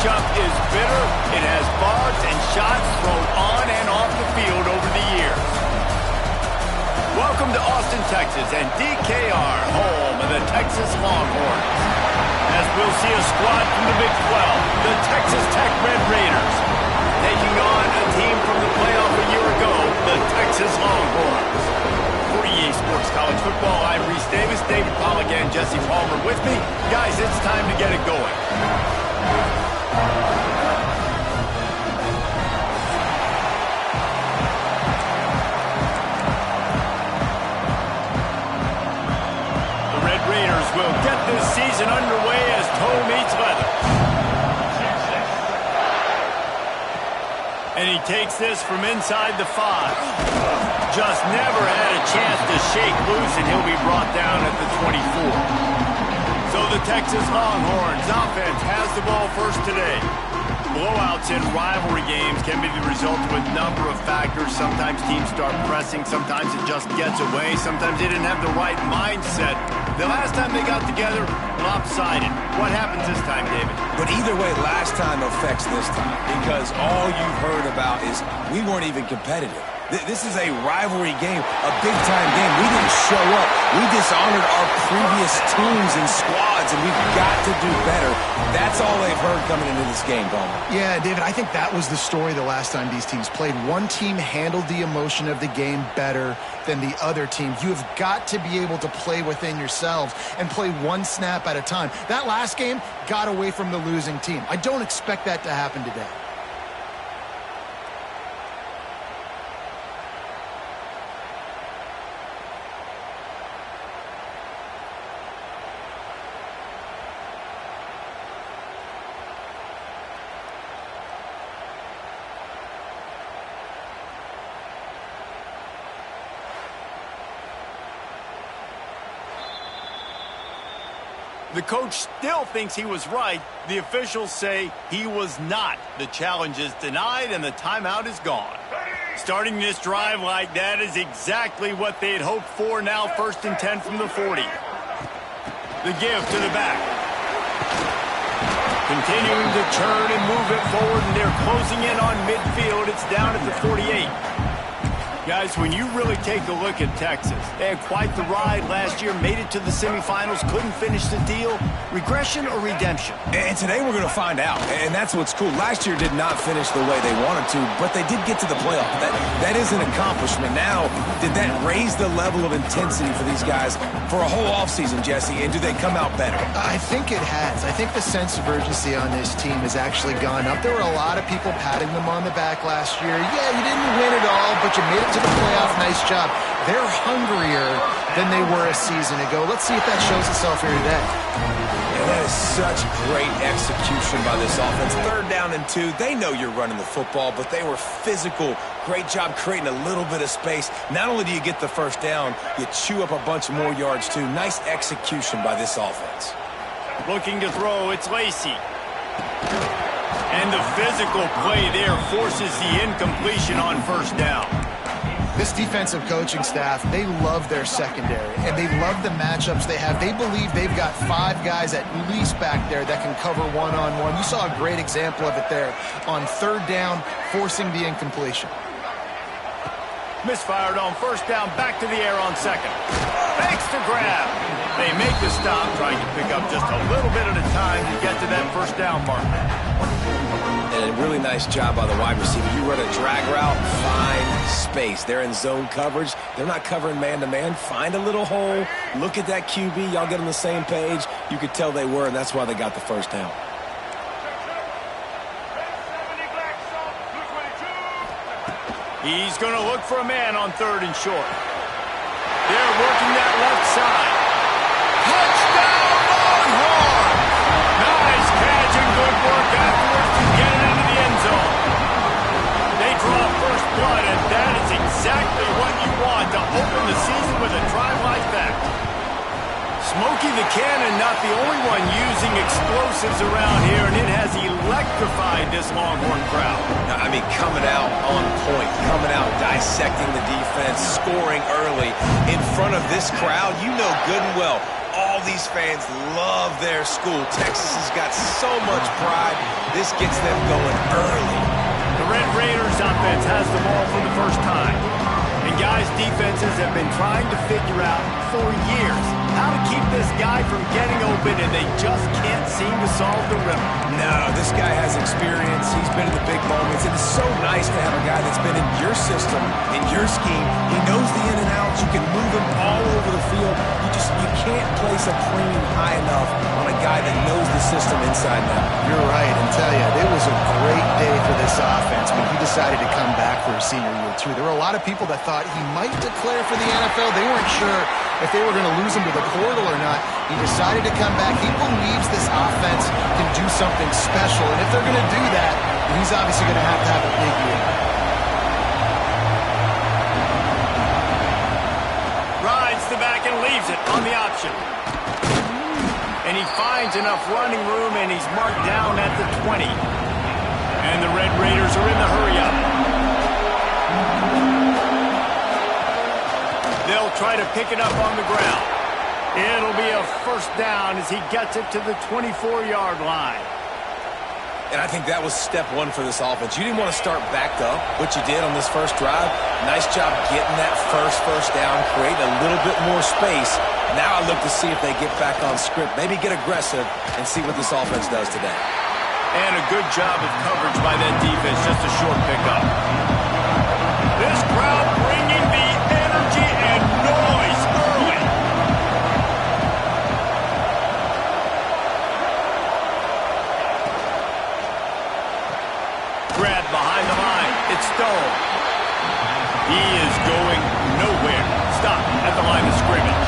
matchup is bitter. It has barbs and shots thrown on and off the field over the years. Welcome to Austin, Texas, and DKR, home of the Texas Longhorns. As we'll see a squad from the Big 12, the Texas Tech Red Raiders, taking on a team from the playoff a year ago, the Texas Longhorns. For EA Sports College Football, I'm Reese Davis, David Pollack, and Jesse Palmer with me. Guys, it's time to get it going. The Red Raiders will get this season underway as toe meets leather. And he takes this from inside the 5. Just never had a chance to shake loose, and he'll be brought down at the 24. So the Texas Longhorns offense has the ball first today. Blowouts in rivalry games can be the result of a number of factors. Sometimes teams start pressing. Sometimes it just gets away. Sometimes they didn't have the right mindset. The last time they got together, lopsided. What happens this time, David? But either way, last time affects this time because all you've heard about is we weren't even competitive. This is a rivalry game, a big-time game. We didn't show up. We dishonored our previous teams and squads, and we've got to do better. That's all they've heard coming into this game, Palmer. Yeah, David, I think that was the story the last time these teams played. One team handled the emotion of the game better than the other team. You have got to be able to play within yourselves and play one snap at a time. That last game got away from the losing team. I don't expect that to happen today. The coach still thinks he was right. The officials say he was not. The challenge is denied and the timeout is gone. Starting this drive like that is exactly what they had hoped for. Now 1st and 10 from the 40. The give to the back. Continuing to turn and move it forward, and they're closing in on midfield. It's down at the 48. Guys, when you really take a look at Texas, they had quite the ride last year, made it to the semifinals, couldn't finish the deal. Regression or redemption? And today we're going to find out, and that's what's cool. Last year did not finish the way they wanted to, but they did get to the playoff. That is an accomplishment. Now, did that raise the level of intensity for these guys for a whole offseason, Jesse, and do they come out better? I think it has. I think the sense of urgency on this team has actually gone up. There were a lot of people patting them on the back last year. Yeah, you didn't win it all, but you made it to the playoff. Nice job. They're hungrier than they were a season ago. Let's see if that shows itself here today. And that is such great execution by this offense. 3rd down and 2. They know you're running the football, but they were physical. Great job creating a little bit of space. Not only do you get the 1st down, you chew up a bunch more yards too. Nice execution by this offense. Looking to throw, it's Lacey. And the physical play there forces the incompletion on 1st down. This defensive coaching staff, they love their secondary, and they love the matchups they have. They believe they've got 5 guys at least back there that can cover one-on-one. You saw a great example of it there on 3rd down, forcing the incompletion. Misfired on 1st down, back to the air on 2nd. Fakes to grab. They make the stop, trying to pick up just a little bit at a time to get to that 1st down mark. And a really nice job by the wide receiver. You run a drag route, find space. They're in zone coverage. They're not covering man-to-man. Find a little hole. Look at that QB. Y'all get on the same page. You could tell they were, and that's why they got the 1st down. He's going to look for a man on 3rd and short. They're working that left side. Touchdown, Longhorns! Nice catch and good work afterwards to get it into the end zone. They draw 1st blood, and that is exactly what you want to open the season with a drive like that. Smokey the Cannon, not the only one using explosives around here, and it has electrified this Longhorn crowd. I mean, coming out on point, coming out dissecting the defense, scoring early in front of this crowd. You know good and well all these fans love their school. Texas has got so much pride. This gets them going early. The Red Raiders offense has the ball for the first time. And guys, defenses have been trying to figure out for years how to keep this guy from getting open, and they just can't seem to solve the riddle. No, this guy has experience. He's been in the big moments. And it's so nice to have a guy that's been in your system, in your scheme. He knows the in and outs. You can move him all over the field. You can't place a premium high enough on a guy that knows the system inside and out. You're right, and tell you, it was a great day for this offense when he decided to come back for his senior year, too. There were a lot of people that thought he might declare for the NFL. They weren't sure if they were going to lose him to the portal or not. He decided to come back. He believes this offense can do something special, and if they're going to do that, he's obviously going to have a big year. Rides the back and leaves it on the option. And he finds enough running room, and he's marked down at the 20. And the Red Raiders are in the hurry-up. They'll try to pick it up on the ground. It'll be a first down as he gets it to the 24-yard line. And I think that was step one for this offense. You didn't want to start backed up, which you did on this first drive. Nice job getting that first down, creating a little bit more space. Now I look to see if they get back on script, maybe get aggressive and see what this offense does today. And a good job of coverage by that defense, just a short pickup. This crowd bringing the energy and noise early. Grab behind the line. It's Stone. He is going nowhere. Stop at the line of scrimmage.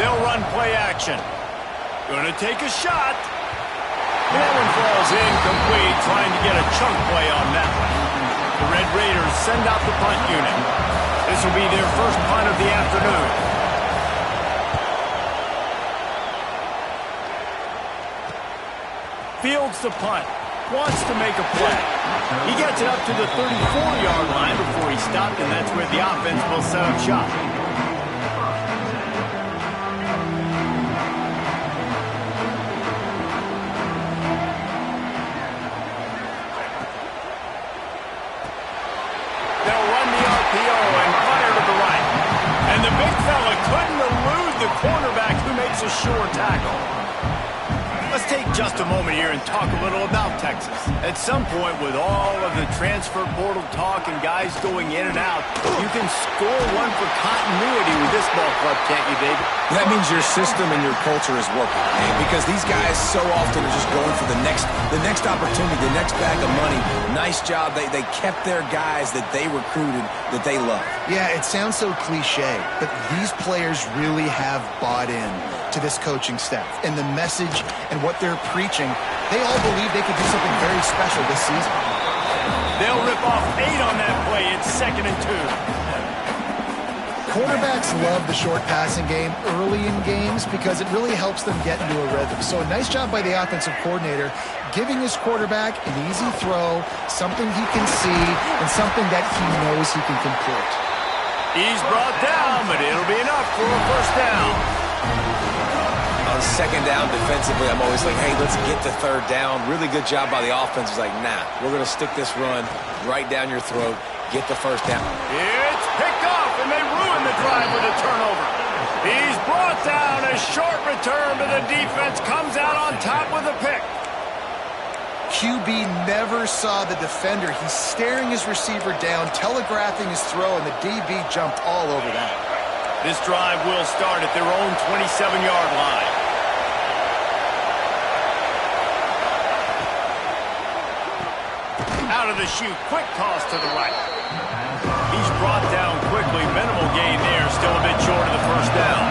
They'll run play action. Gonna take a shot. That one falls incomplete, trying to get a chunk play on that one. The Red Raiders send out the punt unit. This will be their first punt of the afternoon. Fields the punt. Wants to make a play. He gets it up to the 34-yard line before he stopped, and that's where the offense will set up shop. They'll run the RPO and fire to the right. And the big fella couldn't elude the cornerback who makes a sure tackle. Let's take just a moment here and talk a little about Texas. At some point, with all of the transfer portal talk and guys going in and out, you can score one for continuity with this ball club, can't you, David? That means your system and your culture is working, man, because these guys so often are just going for the next opportunity, the next bag of money. Nice job. They kept their guys that they recruited, that they love. Yeah, it sounds so cliche, but these players really have bought in to this coaching staff and the message and what they're preaching. They all believe they could do something very special this season. They'll rip off 8 on that play. It's 2nd and 2. Quarterbacks love the short passing game early in games because it really helps them get into a rhythm. So a nice job by the offensive coordinator giving his quarterback an easy throw, something he can see, and something that he knows he can complete. He's brought down, but it'll be enough for a first down. On 2nd down defensively, I'm always like, hey, let's get to 3rd down. Really good job by the offense. It's like, nah, we're going to stick this run right down your throat, get the 1st down. It's picked off, and they ruin the drive with a turnover. He's brought down, a short return, but the defense comes out on top with a pick. QB never saw the defender. He's staring his receiver down, telegraphing his throw, and the DB jumped all over that. This drive will start at their own 27-yard line. Out of the chute, quick toss to the right. He's brought down quickly. Minimal gain there, still a bit short of the first down.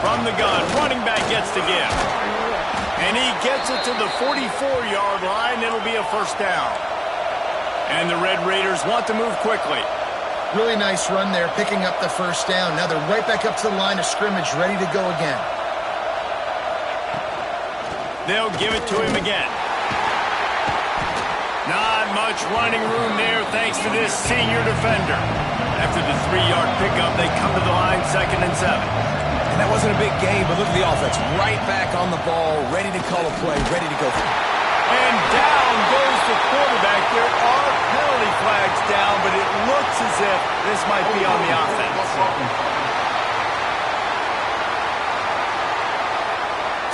From the gun, running back gets to give. And he gets it to the 44-yard line. It'll be a first down. And the Red Raiders want to move quickly. Really nice run there, picking up the first down. Now they're right back up to the line of scrimmage, ready to go again. They'll give it to him again. Not much running room there thanks to this senior defender. After the 3-yard pickup, they come to the line 2nd and 7. And that wasn't a big gain, but look at the offense. Right back on the ball, ready to call a play, ready to go. And down goes the quarterback. There are penalty flags down, but it looks as if this might be on the offense.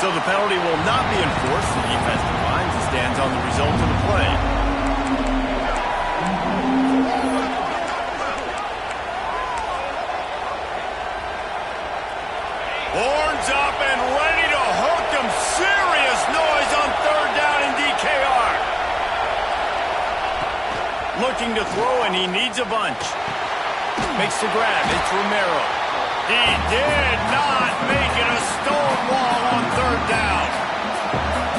So the penalty will not be enforced. The defense declines and stands on the result of the play. Horns up and ready to hook them. Serious noise on 3rd down in DKR. Looking to throw, and he needs a bunch. Makes the grab. It's Romero. He did not make it a stone wall on 3rd down.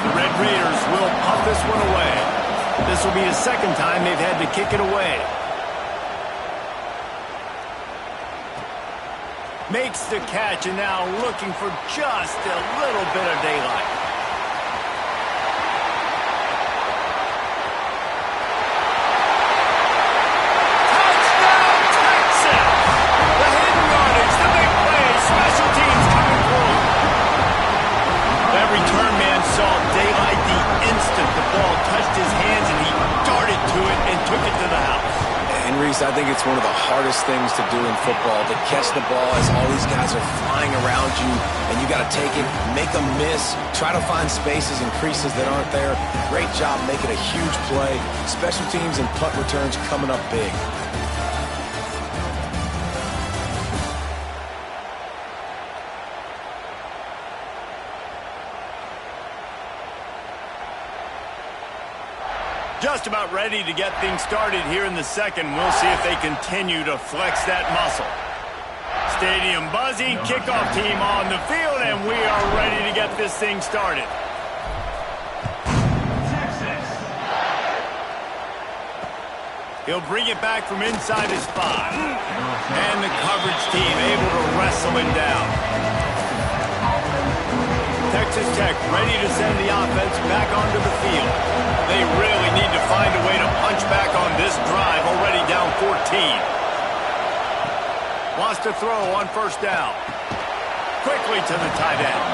The Red Raiders will punt this one away. This will be the 2nd time they've had to kick it away. Makes the catch, and now looking for just a little bit of daylight. Touchdown, Texas! The hidden yardage, the big play, special teams coming through. That return man saw daylight the instant the ball touched his hands, and he darted to it and took it to the house. And Reese, I think it's one of the hardest things to do in football, to catch the ball as all these guys are flying around you, and you got to take it, make them miss, try to find spaces and creases that aren't there. Great job making a huge play. Special teams and punt returns coming up big. Just about ready to get things started here in the 2nd. We'll see if they continue to flex that muscle. Stadium buzzing, kickoff team on the field, and we are ready to get this thing started. He'll bring it back from inside his 5. And the coverage team able to wrestle him down. Texas Tech ready to send the offense back onto the field. They really need to find a way to punch back on this drive, already down 14. Wants to throw on 1st down. Quickly to the tight end.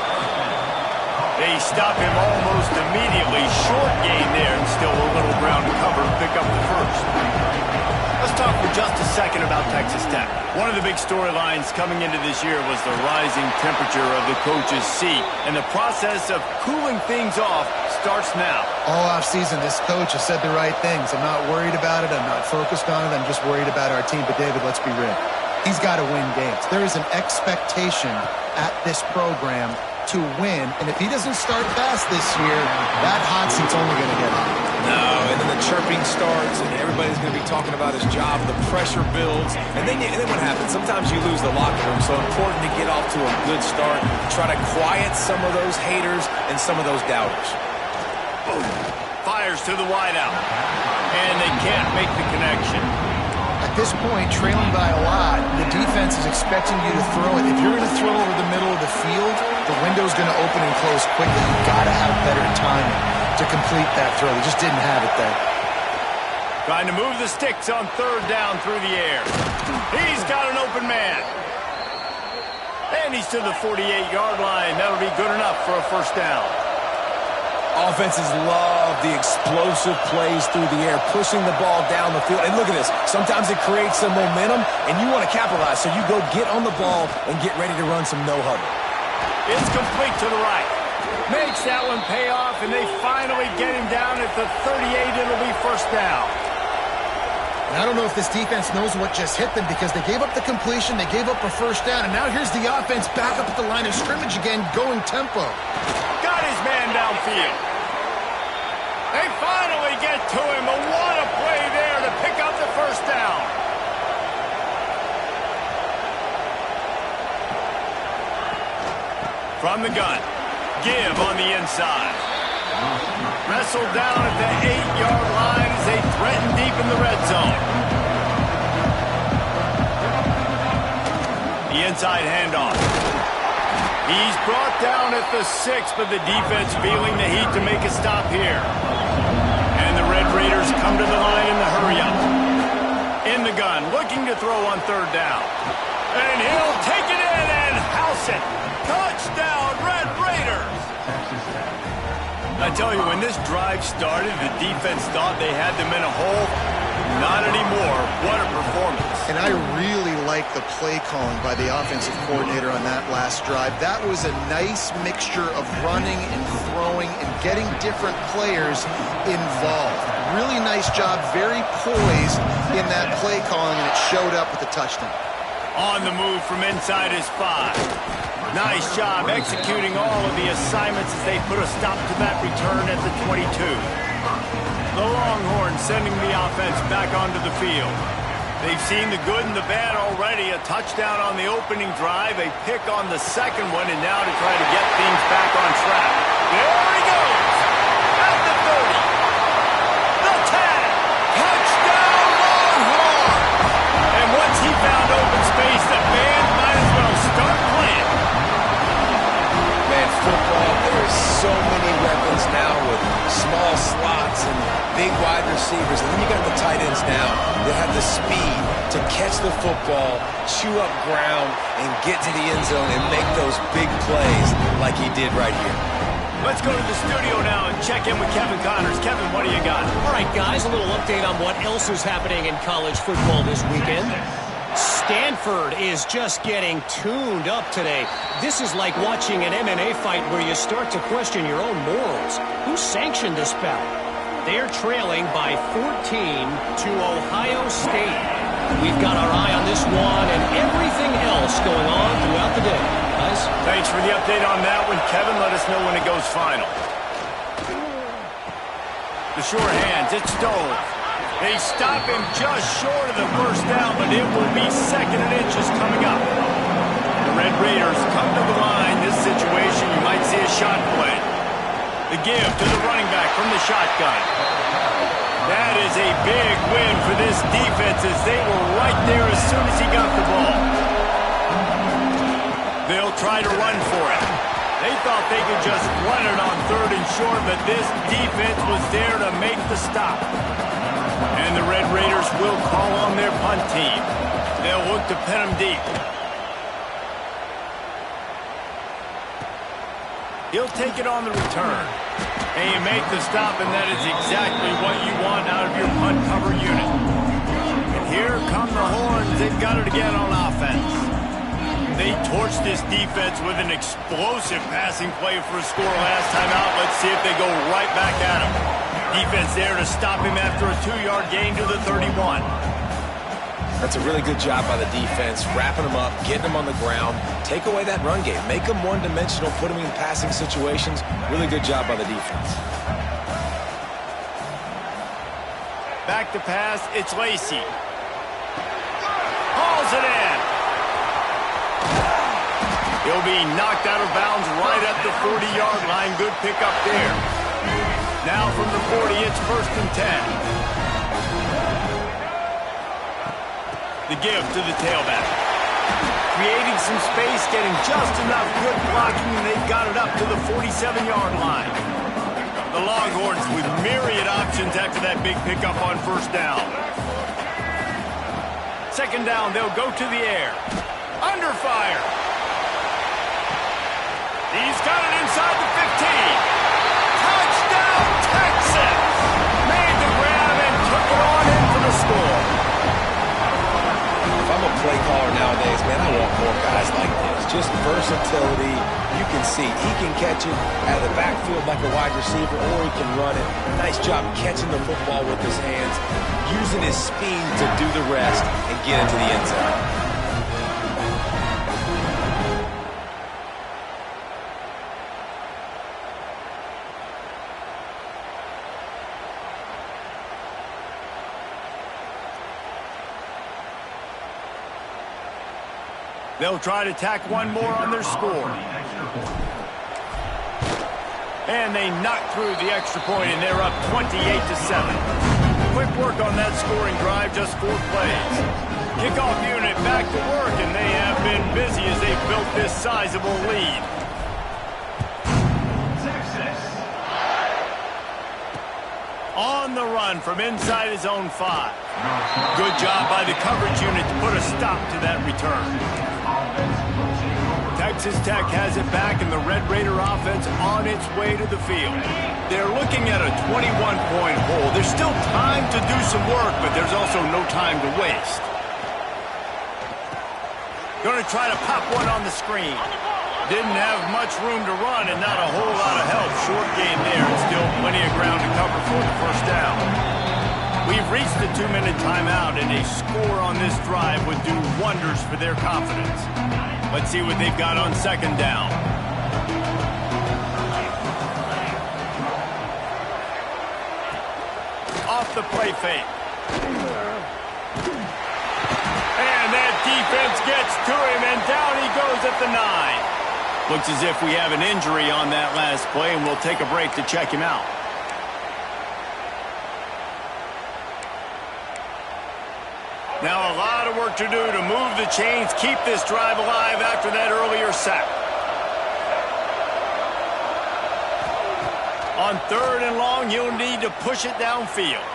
They stop him almost immediately. Short gain there, and still a little ground to cover to pick up the 1st. Let's talk for just a second about Texas Tech. One of the big storylines coming into this year was the rising temperature of the coach's seat, and the process of cooling things off starts now. All offseason, this coach has said the right things. I'm not worried about it. I'm not focused on it. I'm just worried about our team. But, David, let's be real. He's got to win games. There is an expectation at this program to win, and if he doesn't start fast this year, that hot seat's only going to get hot. No, and then the chirping starts, and everybody's going to be talking about his job. The pressure builds, and then what happens? Sometimes you lose the locker room, so important to get off to a good start. Try to quiet some of those haters and some of those doubters. Boom. Fires to the wideout, and they can't make the connection. At this point, trailing by a lot, the defense is expecting you to throw it. If you're going to throw over the middle of the field, the window's going to open and close quickly. You've got to have better timing to complete that throw. He just didn't have it there. Trying to move the sticks on 3rd down through the air. He's got an open man. And he's to the 48-yard line. That'll be good enough for a 1st down. Offenses love the explosive plays through the air, pushing the ball down the field. And look at this. Sometimes it creates some momentum, and you want to capitalize. So you go get on the ball and get ready to run some no-huddle. It's complete to the right. Makes that one pay off, and they finally get him down at the 38. It'll be 1st down. And I don't know if this defense knows what just hit them because they gave up the completion, they gave up a 1st down, and now here's the offense back up at the line of scrimmage again, going tempo. Got his man downfield. They finally get to him, but what a play there to pick up the 1st down. From the gun, give on the inside. Wrestled down at the 8-yard line as they threaten deep in the red zone. The inside handoff. He's brought down at the 6, but the defense feeling the heat to make a stop here. And the Red Raiders come to the line in the hurry-up. In the gun, looking to throw on 3rd down. And he'll take it in and house it. Touchdown, Red Raiders! I tell you, when this drive started, the defense thought they had them in a hole. Not anymore. What a performance. And I really like the play calling by the offensive coordinator on that last drive. That was a nice mixture of running and throwing and getting different players involved. Really nice job, very poised in that play calling, and it showed up with a touchdown. On the move from inside his 5. Nice job executing all of the assignments as they put a stop to that return at the 22. The Longhorns sending the offense back onto the field. They've seen the good and the bad already. A touchdown on the opening drive, a pick on the second one, and now to try to get things back on track. There he goes! At the 30. The 10. Touchdown Longhorns! And once he found open space, the band might as well start playing. Man, football, there are so many weapons now with small slots and big wide receivers. And then you got the tight ends now that have the speed to catch the football, chew up ground, and get to the end zone and make those big plays like he did right here. Let's go to the studio now and check in with Kevin Connors. Kevin, what do you got? All right, guys, a little update on what else is happening in college football this weekend. Stanford is just getting tuned up today. This is like watching an MMA fight where you start to question your own morals. Who sanctioned this bout? They're trailing by 14 to Ohio State. We've got our eye on this one and everything else going on throughout the day. Guys? Thanks for the update on that one, Kevin. Let us know when it goes final. The sure hands, it's Stoll. They stop him just short of the 1st down, but it will be 2nd and inches coming up. The Red Raiders come to the line. This situation, you might see a shot play. The give to the running back from the shotgun. That is a big win for this defense as they were right there as soon as he got the ball. They'll try to run for it. They thought they could just run it on 3rd and short, but this defense was there to make the stop. And the Red Raiders will call on their punt team. They'll look to pin them deep. He'll take it on the return. And you make the stop, and that is exactly what you want out of your punt cover unit. And here come the Horns. They've got it again on offense. They torched this defense with an explosive passing play for a score last time out. Let's see if they go right back at him. Defense there to stop him after a 2-yard gain to the 31. That's a really good job by the defense, wrapping them up, getting them on the ground, take away that run game, make them one-dimensional, put them in passing situations. Really good job by the defense. Back to pass, it's Lacey. Hauls it in. He'll be knocked out of bounds right at the 40-yard line. Good pickup there. Now from the 40, it's 1st and 10. The give to the tailback. Creating some space, getting just enough good blocking, and they've got it up to the 47-yard line. The Longhorns with myriad options after that big pickup on 1st down. 2nd down, they'll go to the air. Under fire. He's got it inside the 15. Touchdown, Texas! Made the grab and took it on in for the score. If I'm a play caller nowadays, man, I want more guys like this. Just versatility. You can see he can catch it out of the backfield like a wide receiver, or he can run it. Nice job catching the football with his hands, using his speed to do the rest and get into the end zone. They'll try to tack one more on their score. And they knock through the extra point, and they're up 28-7. Quick work on that scoring drive, just 4 plays. Kickoff unit back to work, and they have been busy as they've built this sizable lead. On the run from inside his own 5. Good job by the coverage unit to put a stop to that return. Texas Tech has it back, and the Red Raider offense on its way to the field. They're looking at a 21-point hole. There's still time to do some work, but there's also no time to waste. Going to try to pop one on the screen. Didn't have much room to run and not a whole lot of help. Short game there, and still plenty of ground to cover for the first down. We've reached the 2-minute timeout, and a score on this drive would do wonders for their confidence. Let's see what they've got on second down. Off the play fake. And that defense gets to him, and down he goes at the 9. Looks as if we have an injury on that last play, and we'll take a break to check him out. Now a lot of work to do to move the chains, keep this drive alive after that earlier sack. On 3rd and long, you'll need to push it downfield.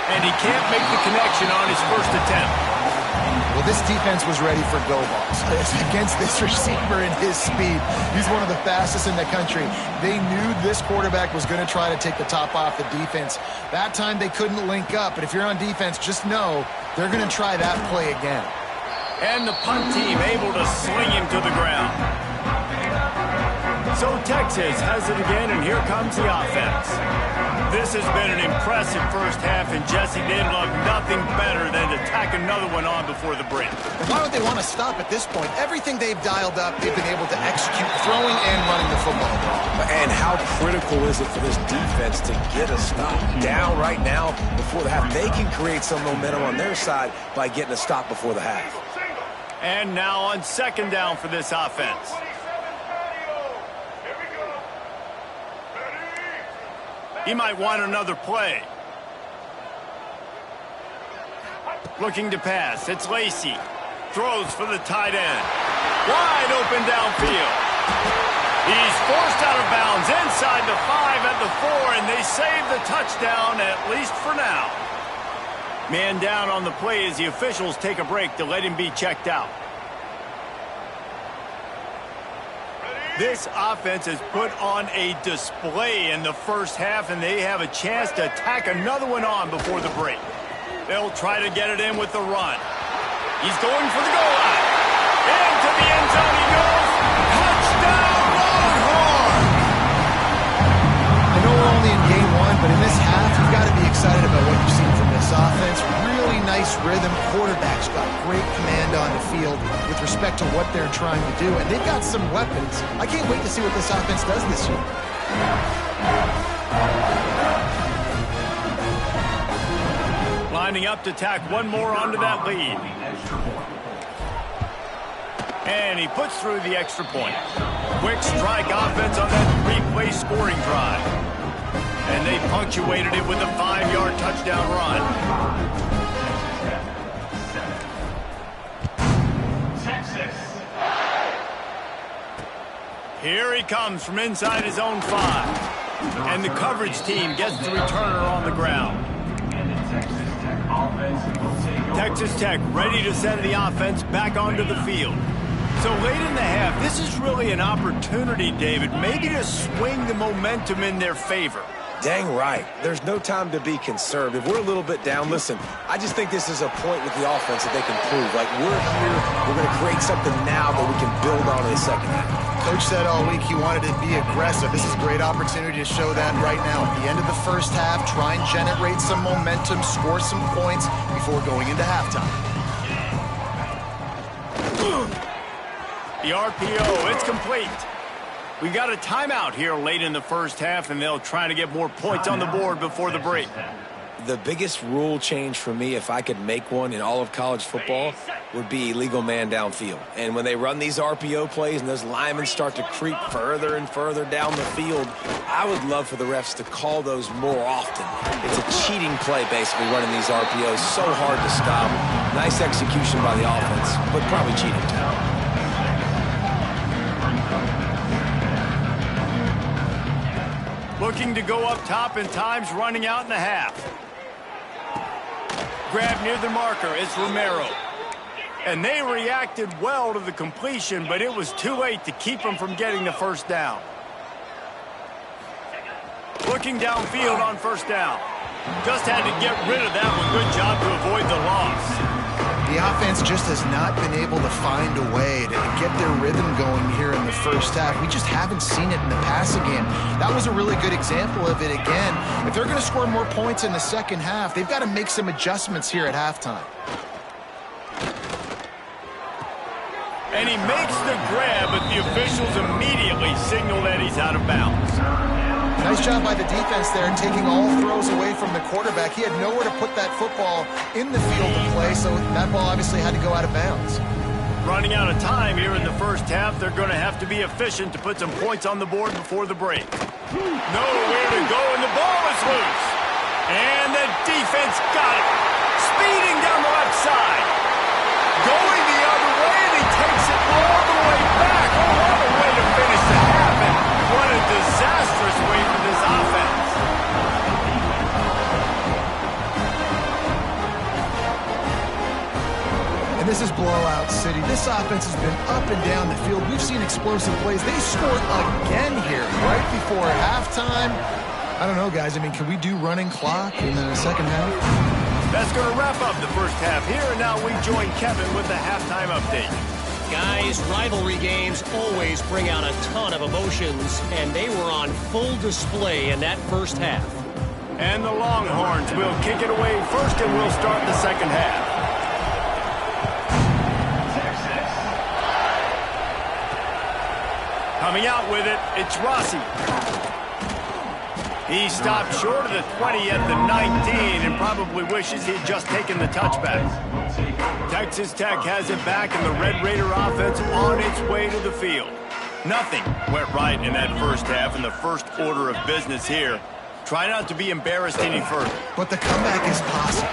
And he can't make the connection on his first attempt. Well, this defense was ready for go balls. It's against this receiver and his speed. He's one of the fastest in the country. They knew this quarterback was going to try to take the top off the defense. That time they couldn't link up, but if you're on defense, just know they're going to try that play again. And the punt team able to sling him to the ground. So Texas has it again, and here comes the offense. This has been an impressive first half, and Jesse, they'd love nothing better than to tack another one on before the break. Why would they want to stop at this point? Everything they've dialed up, they've been able to execute throwing and running the football. And how critical is it for this defense to get a stop down right now before the half? They can create some momentum on their side by getting a stop before the half. And now on second down for this offense. He might want another play. Looking to pass. It's Lacey. Throws for the tight end. Wide open downfield. He's forced out of bounds inside the 5 at the 4, and they save the touchdown, at least for now. Man down on the play as the officials take a break to let him be checked out. This offense has put on a display in the first half, and they have a chance to tack another one on before the break. They'll try to get it in with the run. He's going for the goal line. Into the end zone he goes. Touchdown, Longhorn! I know we're only in game 1, but in this half, you've got to be excited about what you've seen from this offense. Really nice rhythm. Quarterback's got great command on the field with respect to what they're trying to do, and they've got some weapons. I can't wait to see what this offense does this year. Lining up to tack one more onto that lead. And he puts through the extra point. Quick strike offense on that 3-play scoring drive. And they punctuated it with a 5-yard touchdown run. Here he comes from inside his own 5. And the coverage team gets the returner on the ground. Texas Tech ready to send the offense back onto the field. So late in the half, this is really an opportunity, David, maybe to swing the momentum in their favor. Dang right. There's no time to be concerned. If we're a little bit down, listen, I just think this is a point with the offense that they can prove. Like, we're here, we're going to create something now that we can build on in the second half. Coach said all week he wanted to be aggressive. This is a great opportunity to show that right now. At the end of the first half, try and generate some momentum, score some points before going into halftime. The RPO, it's complete. We got a timeout here late in the first half, and they'll try to get more points on the board before the break. The biggest rule change for me, if I could make one in all of college football, would be illegal man downfield. And when they run these RPO plays and those linemen start to creep further and further down the field, I would love for the refs to call those more often. It's a cheating play, basically, running these RPOs. So hard to stop. Nice execution by the offense, but probably cheating too. Looking to go up top, and time's running out in the half. Grab near the marker, it's Romero. And they reacted well to the completion, but it was too late to keep them from getting the first down. Looking downfield on first down. Just had to get rid of that one. Good job to avoid the loss. The offense just has not been able to find a way to get their rhythm going here in the first half. We just haven't seen it in the passing game. That was a really good example of it again. If they're going to score more points in the second half, they've got to make some adjustments here at halftime. And he makes the grab, but the officials immediately signal that he's out of bounds. Nice job by the defense there, taking all throws away from the quarterback. He had nowhere to put that football in the field to play, so that ball obviously had to go out of bounds. Running out of time here in the first half, they're going to have to be efficient to put some points on the board before the break. Nowhere to go, and the ball is loose. And the defense got it. Speeding down the left side. Going the other way, and he takes it all the way back. What a way to finish the half, and what a disastrous way for this offense. And this is blowout city. This offense has been up and down the field. We've seen explosive plays. They scored again here right before halftime. I don't know, guys. I mean, can we do running clock in the second half? That's going to wrap up the first half here, and now we join Kevin with the halftime update. Guys, rivalry games always bring out a ton of emotions, and they were on full display in that first half. And the Longhorns will kick it away first, and we'll start the second half. Coming out with it, it's Rossi. He stopped short of the 20 at the 19 and probably wishes he'd just taken the touchback. Texas Tech has it back, and the Red Raider offense on its way to the field. Nothing went right in that first half, and the first order of business here. Try not to be embarrassed any further. But the comeback is possible.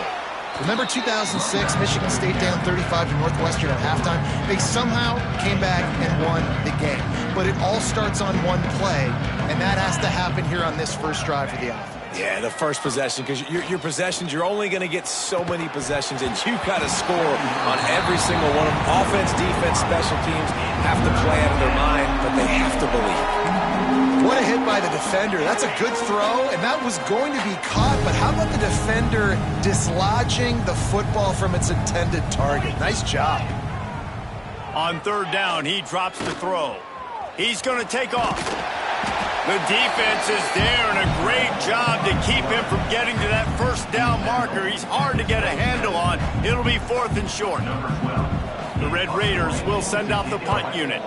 Remember 2006, Michigan State down 35 to Northwestern at halftime? They somehow came back and won the game. But it all starts on one play, and that has to happen here on this first drive for the offense. Yeah, the first possession, because your possessions, you're only going to get so many possessions, and you've got to score on every single one of them. Offense, defense, special teams have to play out of their mind, but they have to believe. What a hit by the defender. That's a good throw, and that was going to be caught, but how about the defender dislodging the football from its intended target? Nice job. On third down, he drops the throw. He's going to take off. The defense is there, and a great job to keep him from getting to that first down marker. He's hard to get a handle on. It'll be 4th and short. The Red Raiders will send out the punt unit.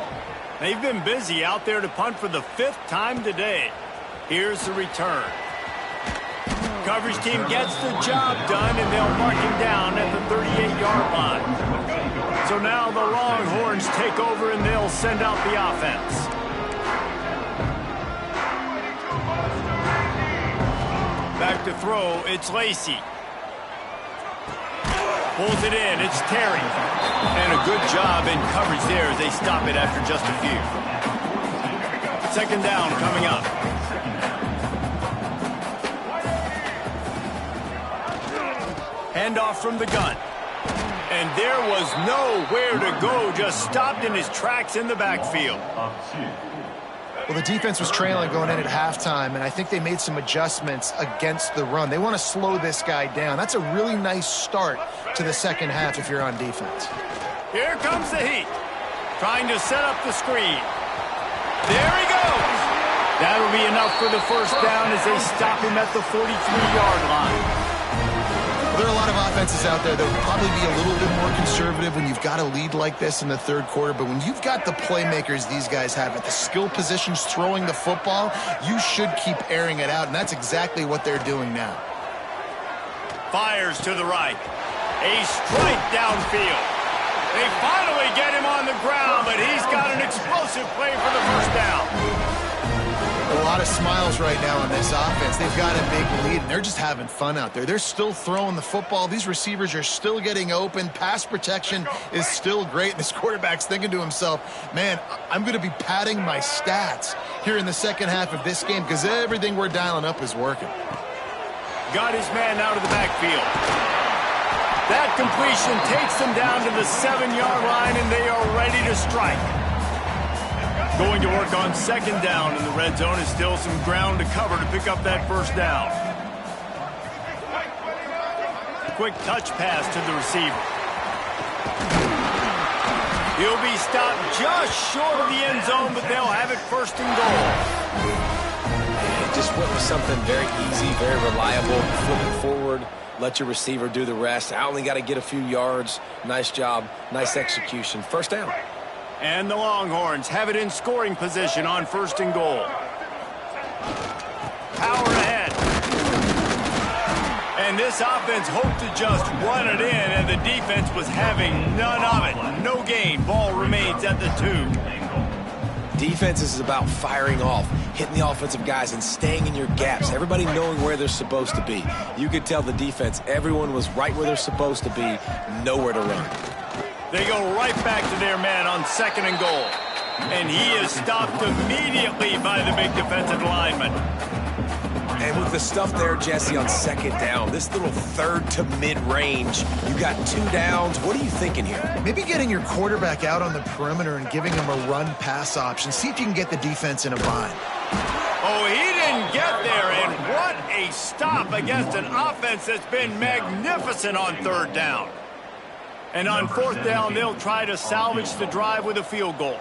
They've been busy out there to punt for the 5th time today. Here's the return. Coverage team gets the job done, and they'll mark him down at the 38-yard line. So now the Longhorns take over, and they'll send out the offense. Back to throw, it's Lacey. Pulls it in, it's Terry. And a good job in coverage there as they stop it after just a few. Second down coming up. Handoff from the gun. And there was nowhere to go, just stopped in his tracks in the backfield. Well, the defense was trailing going in at halftime, and I think they made some adjustments against the run. They want to slow this guy down. That's a really nice start to the second half if you're on defense. Here comes the heat. Trying to set up the screen. There he goes. That'll be enough for the first down as they stop him at the 43-yard line. There are a lot of offenses out there that will probably be a little bit more conservative when you've got a lead like this in the third quarter, but when you've got the playmakers these guys have at the skill positions throwing the football, you should keep airing it out, and that's exactly what they're doing now. Fires to the right. A strike downfield. They finally get him on the ground, but he's got an explosive play for the first down. A lot of smiles right now on this offense. They've got a big lead, and they're just having fun out there. They're still throwing the football. These receivers are still getting open. Pass protection is still great. This quarterback's thinking to himself, man, I'm going to be padding my stats here in the second half of this game because everything we're dialing up is working. Got his man out of the backfield. That completion takes them down to the 7-yard line, and they are ready to strike. Going to work on second down in the red zone is still some ground to cover to pick up that first down. Quick touch pass to the receiver. He'll be stopped just short of the end zone, but they'll have it first and goal. Just went with something very easy, very reliable. Flip it forward, let your receiver do the rest. I only got to get a few yards. Nice job, nice execution. First down. And the Longhorns have it in scoring position on first and goal. Power ahead. And this offense hoped to just run it in, and the defense was having none of it. No gain. Ball remains at the 2. Defense is about firing off, hitting the offensive guys, and staying in your gaps. Everybody knowing where they're supposed to be. You could tell the defense, everyone was right where they're supposed to be, nowhere to run. They go right back to their man on second and goal. And he is stopped immediately by the big defensive lineman. And with the stuff there, Jesse, on second down, this little third to mid-range, you got 2 downs. What are you thinking here? Maybe getting your quarterback out on the perimeter and giving him a run-pass option. See if you can get the defense in a bind. Oh, he didn't get there, and what a stop against an offense that's been magnificent on third down. And on fourth down, they'll try to salvage the drive with a field goal.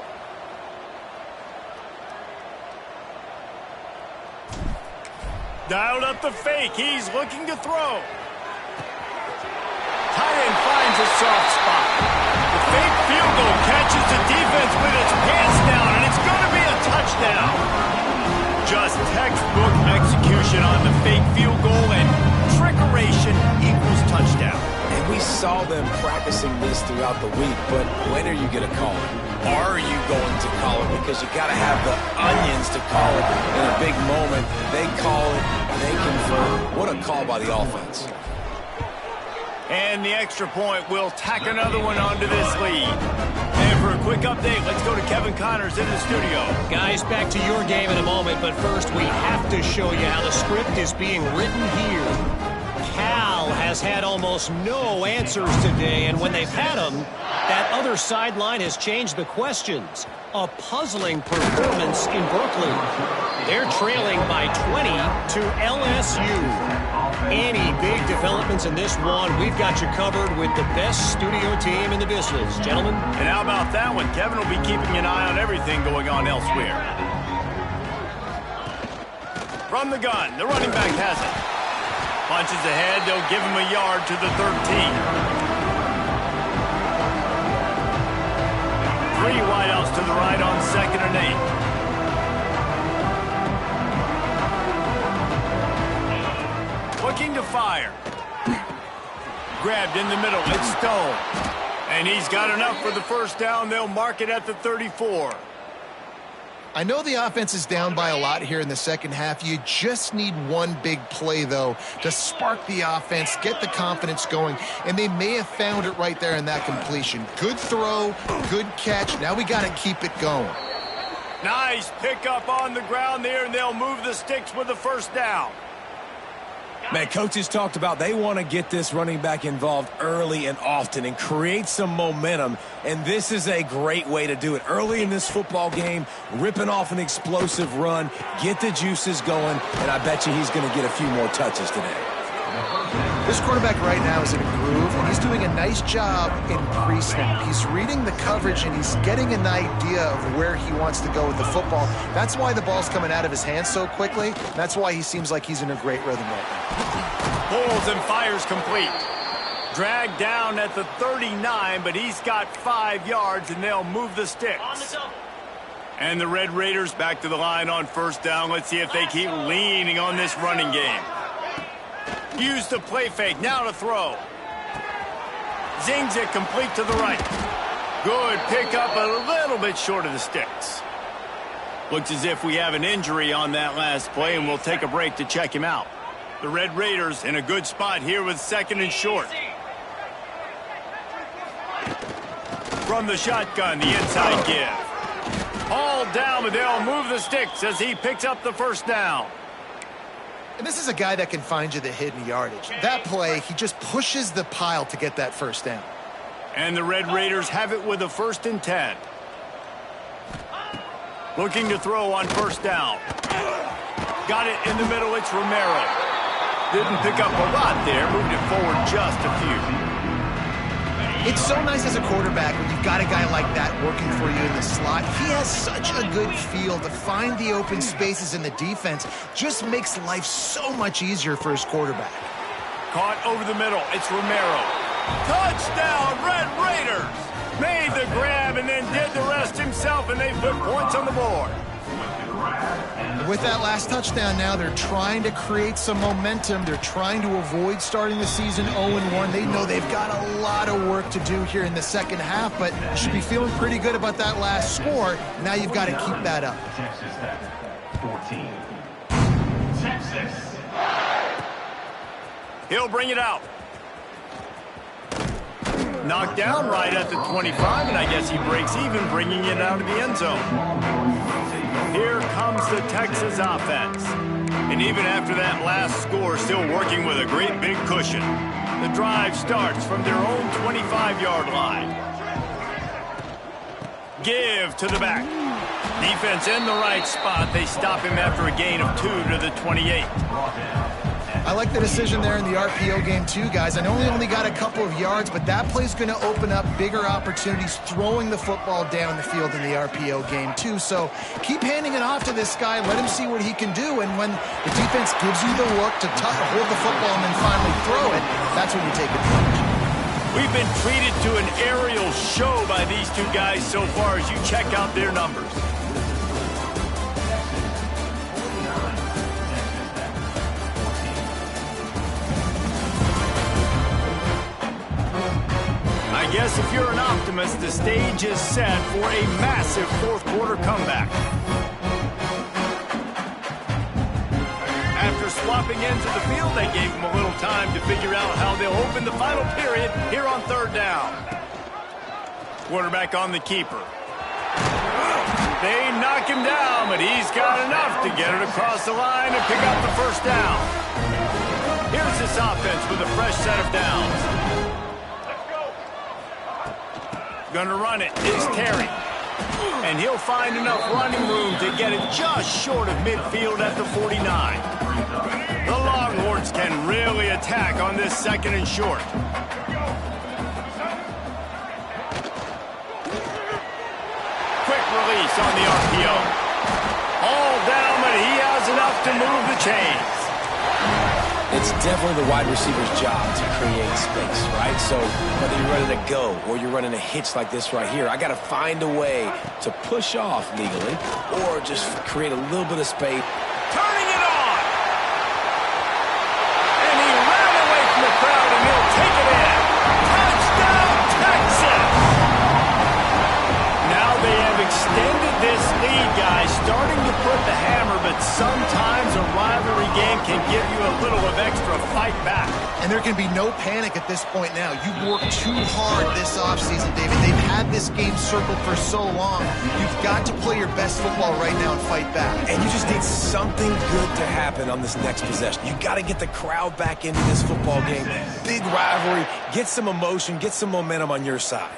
Dialed up the fake. He's looking to throw. Tight end finds a soft spot. The fake field goal catches the defense with its pants down, and it's going to be a touchdown. Just textbook execution on the fake field goal, and trickeration equals touchdown. And we saw them practicing this throughout the week, but when are you going to call it? Are you going to call it? Because you got to have the onions to call it in a big moment. They call it, they confirm. What a call by the offense. And the extra point will tack another one onto this lead. And for a quick update, let's go to Kevin Connors in the studio. Guys, back to your game in a moment, but first we have to show you how the script is being written here. Cal has had almost no answers today, and when they've had them, that other sideline has changed the questions. A puzzling performance in Berkeley. They're trailing by 20 to LSU. Any big developments in this one, we've got you covered with the best studio team in the business. Gentlemen? And how about that one? Kevin will be keeping an eye on everything going on elsewhere. From the gun, the running back has it. Punches ahead, they'll give him a yard to the 13. 3 wideouts to the right on second and 8. Looking to fire. Grabbed in the middle, it's Stone. And he's got enough for the first down. They'll mark it at the 34. I know the offense is down by a lot here in the second half. You just need one big play, though, to spark the offense, get the confidence going, and they may have found it right there in that completion. Good throw, good catch. Now we got to keep it going. Nice pickup on the ground there, and they'll move the sticks with the first down. Man, coaches talked about they want to get this running back involved early and often and create some momentum, and this is a great way to do it. Early in this football game, ripping off an explosive run, get the juices going, and I bet you he's going to get a few more touches today. This quarterback right now is in a groove, and he's doing a nice job in pre-snap. He's reading the coverage, and he's getting an idea of where he wants to go with the football. That's why the ball's coming out of his hands so quickly. That's why he seems like he's in a great rhythm right now. Pulls and fires complete. Dragged down at the 39, but he's got 5 yards, and they'll move the sticks. And the Red Raiders back to the line on first down. Let's see if they keep leaning on this running game. Use the play fake, now to throw. Zings it complete to the right. Good pickup, a little bit short of the sticks. Looks as if we have an injury on that last play, and we'll take a break to check him out. The Red Raiders in a good spot here with 2nd and short. From the shotgun, the inside give. All down, but they'll move the sticks as he picks up the first down. And this is a guy that can find you the hidden yardage. That play, he just pushes the pile to get that first down. And the Red Raiders have it with a 1st and 10. Looking to throw on first down. Got it in the middle, it's Romero. Didn't pick up a lot there, moved it forward just a few. It's so nice as a quarterback when you've got a guy like that working for you in the slot. He has such a good feel to find the open spaces in the defense. Just makes life so much easier for his quarterback. Caught over the middle, it's Romero. Touchdown, Red Raiders! Made the grab and then did the rest himself, and they put points on the board. With that last touchdown now, they're trying to create some momentum. They're trying to avoid starting the season 0-1. They know they've got a lot of work to do here in the second half, but should be feeling pretty good about that last score. Now you've got to keep that up. Texas Tech, 14. Texas. He'll bring it out. Knocked down right at the 25, and I guess he breaks even, bringing it out of the end zone. Here comes the Texas offense. And even after that last score, still working with a great big cushion. The drive starts from their own 25-yard line. Give to the back. Defense in the right spot. They stop him after a gain of 2 to the 28. I like the decision there in the RPO game too, guys. I know he only got a couple of yards, but that play's going to open up bigger opportunities throwing the football down the field in the RPO game too. So keep handing it off to this guy. Let him see what he can do. And when the defense gives you the look to hold the football and then finally throw it, that's when you take advantage. We've been treated to an aerial show by these two guys so far as you check out their numbers. I guess if you're an optimist, the stage is set for a massive fourth-quarter comeback. After swapping ends of the field, they gave them a little time to figure out how they'll open the final period here on 3rd down. Quarterback on the keeper. They knock him down, but he's got enough to get it across the line and pick up the first down. Here's this offense with a fresh set of downs. Gonna run it is Terry. And he'll find enough running room to get it just short of midfield at the 49. The Longhorns can really attack on this 2nd and short. Quick release on the RPO. All down, but he has enough to move the chains. It's definitely the wide receiver's job to create space, right? So whether you're running a go or you're running a hitch like this right here, I got to find a way to push off legally or just create a little bit of space. Turning it on! And he ran away from the crowd, and he'll take it in. Touchdown, Texas! Now they have extended this lead, guys, starting to put the hammer, but sometimes a rivalry game can give you a little of extra fight back. And there can be no panic at this point now. You've worked too hard this offseason, David. They've had this game circled for so long. You've got to play your best football right now and fight back. And you just need something good to happen on this next possession. You got to get the crowd back into this football game. Big rivalry. Get some emotion. Get some momentum on your side.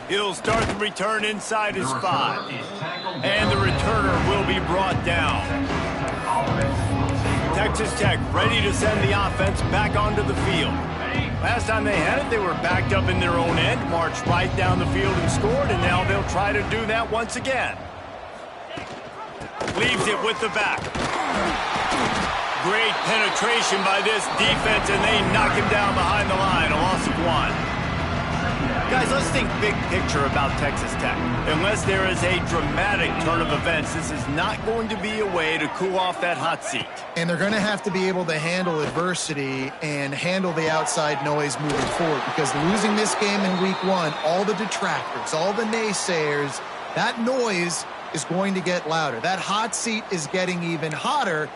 He'll start the return inside his 5. And the returner will be brought down. Texas Tech ready to send the offense back onto the field. Last time they had it, they were backed up in their own end, marched right down the field and scored, and now they'll try to do that once again. Leaves it with the back. Great penetration by this defense, and they knock him down behind the line, a loss of 1. Guys, let's think big picture about Texas Tech. Unless there is a dramatic turn of events, this is not going to be a way to cool off that hot seat. And they're going to have to be able to handle adversity and handle the outside noise moving forward, because losing this game in week 1, all the detractors, all the naysayers, that noise is going to get louder. That hot seat is getting even hotter.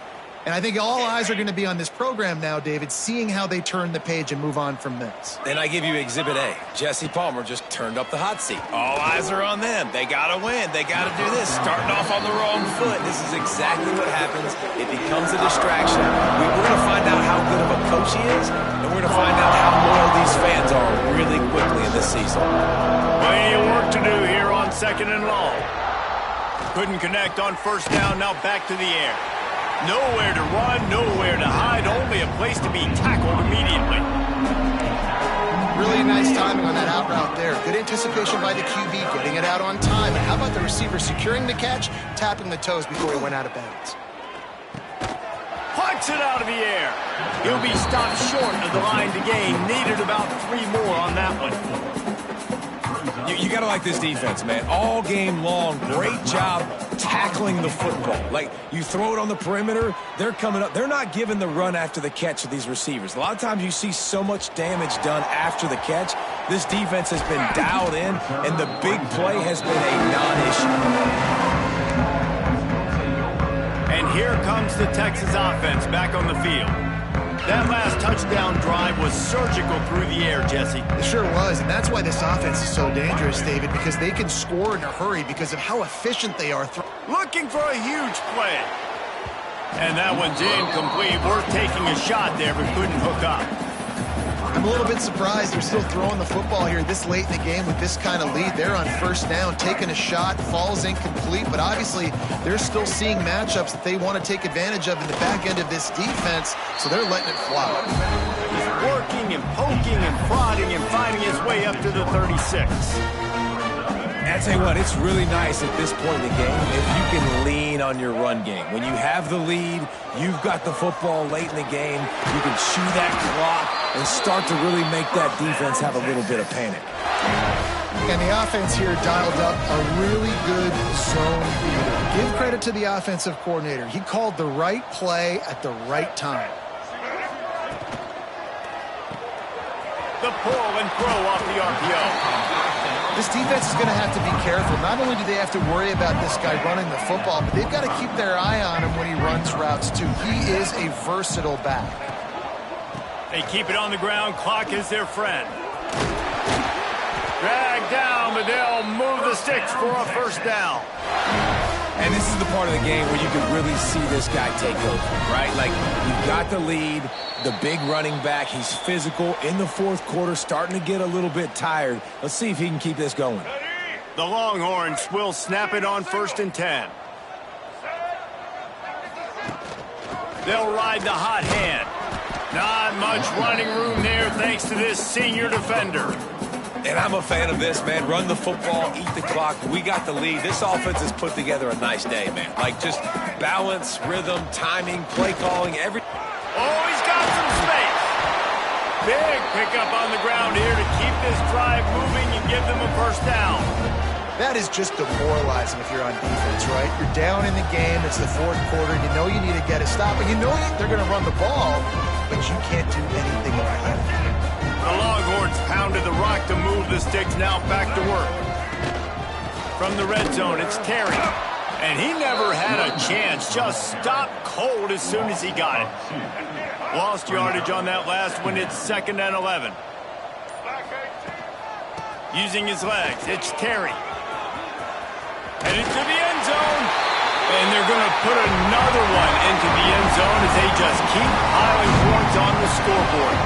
And I think all eyes are going to be on this program now, David, seeing how they turn the page and move on from this. And I give you Exhibit A. Jesse Palmer just turned up the hot seat. All eyes are on them. They got to win. They got to do this. Starting off on the wrong foot. This is exactly what happens. It becomes a distraction. We're going to find out how good of a coach he is, and we're going to find out how loyal these fans are really quickly in this season. Plenty of work to do here on 2nd and long. Couldn't connect on 1st down. Now back to the air. Nowhere to run, nowhere to hide, only a place to be tackled immediately. Really nice timing on that out route there. Good anticipation by the QB, getting it out on time. And how about the receiver securing the catch, tapping the toes before he went out of bounds? Plucks it out of the air. He'll be stopped short of the line to gain. Needed about 3 more on that one. You got to like this defense, man. All game long, great job tackling the football. Like, you throw it on the perimeter, they're coming up. They're not giving the run after the catch to these receivers. A lot of times you see so much damage done after the catch. This defense has been dialed in, and the big play has been a non-issue. And here comes the Texas offense back on the field. That last touchdown drive was surgical through the air, Jesse. It sure was, and that's why this offense is so dangerous, David, because they can score in a hurry because of how efficient they are. Looking for a huge play. And that one's incomplete. Worth taking a shot there, but couldn't hook up. I'm a little bit surprised they're still throwing the football here this late in the game with this kind of lead. They're on 1st down, taking a shot, falls incomplete, but obviously they're still seeing matchups that they want to take advantage of in the back end of this defense, so they're letting it fly. He's working and poking and prodding and finding his way up to the 36. I tell you what, it's really nice at this point in the game if you can lean on your run game. When you have the lead, you've got the football late in the game, you can chew that clock and start to really make that defense have a little bit of panic. And the offense here dialed up a really good zone reader. Give credit to the offensive coordinator. He called the right play at the right time. The pull and throw off the RPO. This defense is going to have to be careful. Not only do they have to worry about this guy running the football, but they've got to keep their eye on him when he runs routes too. He is a versatile back. They keep it on the ground. Clock is their friend. Drag down, but they'll move the sticks for a 1st down. And this is the part of the game where you can really see this guy take over, right? Like, you've got the lead, the big running back. He's physical in the 4th quarter, starting to get a little bit tired. Let's see if he can keep this going. The Longhorns will snap it on 1st and 10. They'll ride the hot hand. Not much running room there thanks to this senior defender. And I'm a fan of this, man. Run the football, eat the clock. We got the lead. This offense has put together a nice day, man. Like, just balance, rhythm, timing, play calling, every... Oh, he's got some space. Big pickup on the ground here to keep this drive moving and give them a 1st down. That is just demoralizing if you're on defense, right? You're down in the game. It's the 4th quarter. You know you need to get a stop, and you know they're going to run the ball, but you can't do anything about it. The Longhorns pounded the rock to move the sticks. Now back to work. From the red zone, it's Terry. And he never had a chance. Just stopped cold as soon as he got it. Lost yardage on that last one. It's 2nd and 11. Using his legs, it's Terry. Headed to the end zone. And they're going to put another one into the end zone as they just keep piling points on the scoreboard.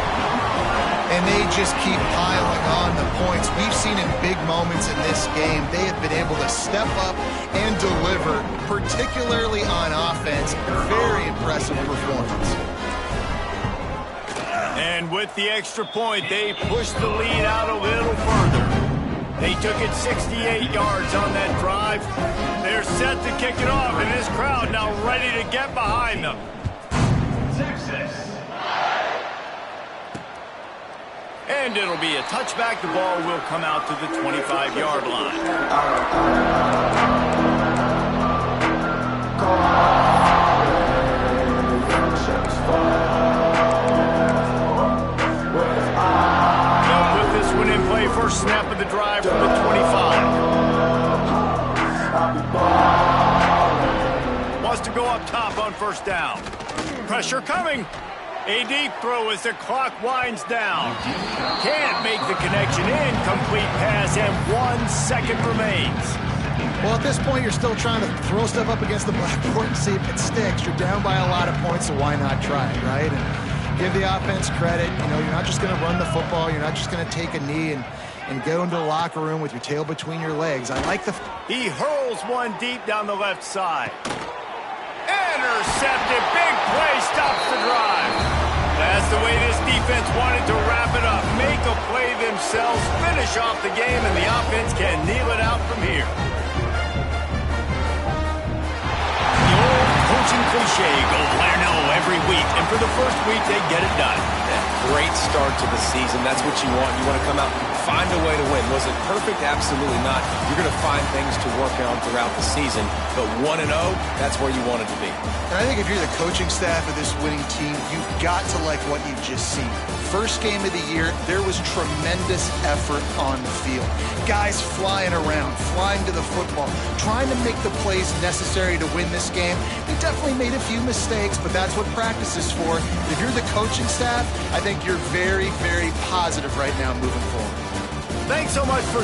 And they just keep piling on the points. We've seen in big moments in this game, they have been able to step up and deliver, particularly on offense. Very impressive performance. And with the extra point, they pushed the lead out a little further. They took it 68 yards on that drive. They're set to kick it off, and this crowd now ready to get behind them. Texas. And it'll be a touchback. The ball will come out to the 25-yard line. They'll put this one in play. First snap of the drive from the 25. wants to go up top on first down. Pressure coming. A deep throw as the clock winds down. Can't make the connection. Incomplete pass, and 1 second remains. Well, at this point, you're still trying to throw stuff up against the blackboard and see if it sticks. You're down by a lot of points, so why not try it, right? And give the offense credit. You know, you're not just going to run the football. You're not just going to take a knee and go into the locker room with your tail between your legs. I like the... He hurls one deep down the left side. Intercepted. Big play stops the drive. That's the way this defense wanted to wrap it up. Make a play themselves, finish off the game, and the offense can kneel it out from here. The old coaching cliche, go win or no every week, and for the first week, they get it done. Great start to the season. That's what you want. You want to come out and find a way to win. Was it perfect? Absolutely not. You're going to find things to work on throughout the season. But 1-0, that's where you want it to be. And I think if you're the coaching staff of this winning team, you've got to like what you've just seen. First game of the year, there was tremendous effort on the field. Guys flying around, flying to the football, trying to make the plays necessary to win this game. They definitely made a few mistakes, but that's what practice is for. If you're the coaching staff, I think you're very, very positive right now moving forward. Thanks so much for